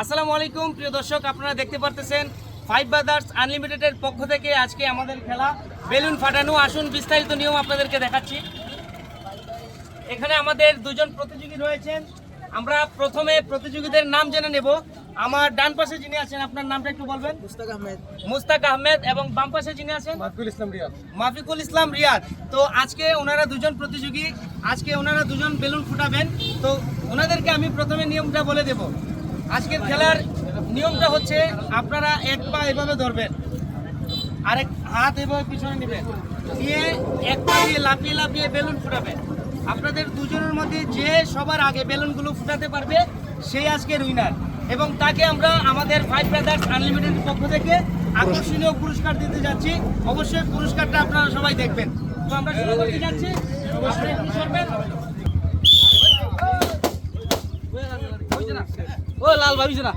আসসালামু আলাইকুম প্রিয় দর্শক, আপনারা দেখতে পারতেছেন ফাইভ ব্রাদার্স আনলিমিটেডের পক্ষ থেকে আজকে আমাদের খেলা বেলুন ফাটানো। আসুন বিস্তারিত নিয়ম আপনাদেরকে দেখাচ্ছি। এখানে আমাদের দুজন প্রতিযোগী রয়েছেন। আমরা প্রথমে প্রতিযোগীদের নাম জেনে নেব। আমার ডান পাশে যিনি আছেন, আপনার নামটা একটু বলবেন। মুস্তাক আহমেদ। এবং বাম পাশে যিনি আছেন, মাফিকুল ইসলাম রিয়াদ। তো আজকে ওনারা দুজন প্রতিযোগী, আজকে ওনারা দুজন বেলুন ফুটাবেন। তো ওনাদেরকে আমি প্রথমে নিয়মটা বলে দেব। আজকের খেলার নিয়মটা হচ্ছে, আপনারা এক পা এভাবে ধরবেন, আরেক হাত এভাবে পিছনে নেবেন, দিয়ে এক পা দিয়ে লাফিয়ে লাফিয়ে বেলুন ফুটাবেন। আপনাদের দুজনের মধ্যে যে সবার আগে বেলুনগুলো ফুটাতে পারবে সেই আজকের উইনার, এবং তাকে আমরা আমাদের ফাইভ ব্রাদার্স আনলিমিটেডের পক্ষ থেকে আকর্ষণীয় পুরস্কার দিতে যাচ্ছি। অবশ্যই পুরস্কারটা আপনারা সবাই দেখবেন। তো আমরা শুরু করতে যাচ্ছি। ও লাল ভাবিস না।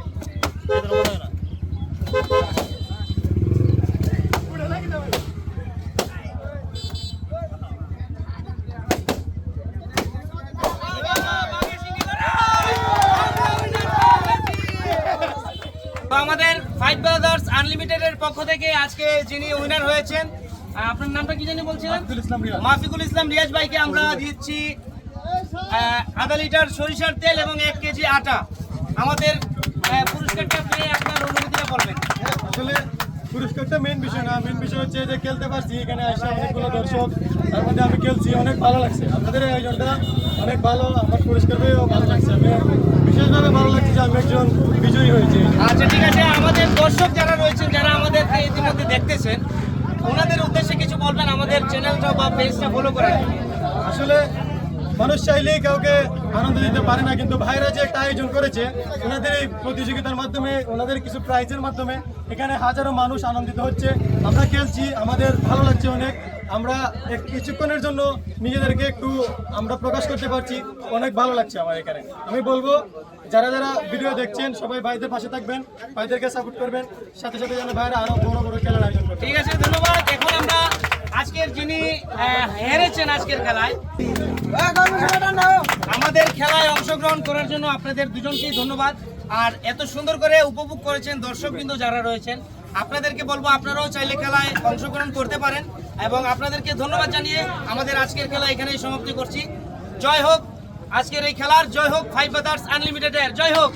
তো আমাদের ফাইভ ব্রাদার্স আনলিমিটেডের পক্ষ থেকে আজকে যিনি উইনার হয়েছেন, আপনার নামটা কি জানি বলছিলেন? মাফিকুল ইসলাম রিয়াজ ভাইকে আমরা দিচ্ছি আধা লিটার সরিষার তেল এবং 1 কেজি আটা। আমাদের পুরস্কারটা পেয়ে আপনার অনুভূতিটা বলবেন। আসলে পুরস্কারটা মেন বিষয় না, মেন বিষয় হচ্ছে যে খেলতে পারছি, এখানে আসা অনেকগুলো দর্শক, তার মধ্যে আমি খেলছি, অনেক ভালো লাগছে। আপনাদের এই আয়োজনটা অনেক ভালো, আমার পুরস্কার পেয়েও ভালো লাগছে। আমি বিশেষভাবে ভালো লাগছে যে আমি একজন বিজয়ী হয়েছি। আচ্ছা ঠিক আছে, আমাদের দর্শক যারা রয়েছেন, যারা আমাদেরকে ইতিমধ্যে দেখতেছেন, ওনাদের উদ্দেশ্যে কিছু বলবেন, আমাদের চ্যানেলটা বা পেজটা ফলো করার। আসলে মানুষ চাইলেই কাউকে আনন্দ দিতে পারে না, কিন্তু ভাইরা যে একটা আয়োজন করেছে ওনাদের এই প্রতিযোগিতার মাধ্যমে, ওনাদের কিছু প্রাইজের মাধ্যমে এখানে হাজারো মানুষ আনন্দিত হচ্ছে। আমরা খেলছি, আমাদের ভালো লাগছে অনেক। আমরা কিছুক্ষণের জন্য নিজেদেরকে একটু আমরা প্রকাশ করতে পারছি, অনেক ভালো লাগছে আমার এখানে। আমি বলবো যারা যারা ভিডিও দেখছেন সবাই ভাইদের পাশে থাকবেন, ভাইদেরকে সাপোর্ট করবেন, সাথে সাথে যেন ভাইরা আরো বড় বড় খেলার আয়োজন করবেন। ঠিক আছে, ধন্যবাদ। এখন আমরা আজকের যিনি হেরেছেন আজকের খেলায়, আমাদের খেলায় অংশগ্রহণ করার জন্য আপনাদের দুজনকেই ধন্যবাদ। আর এত সুন্দর করে উপভোগ করেছেন দর্শকবৃন্দ যারা রয়েছেন, আপনাদেরকে বলবো আপনারাও চাইলে খেলায় অংশগ্রহণ করতে পারেন। এবং আপনাদেরকে ধন্যবাদ জানিয়ে আমাদের আজকের খেলা এখানেই সমাপ্তি করছি। জয় হোক আজকের এই খেলার, জয় হোক ফাইভ ব্রাদার্স আনলিমিটেডের, জয় হোক।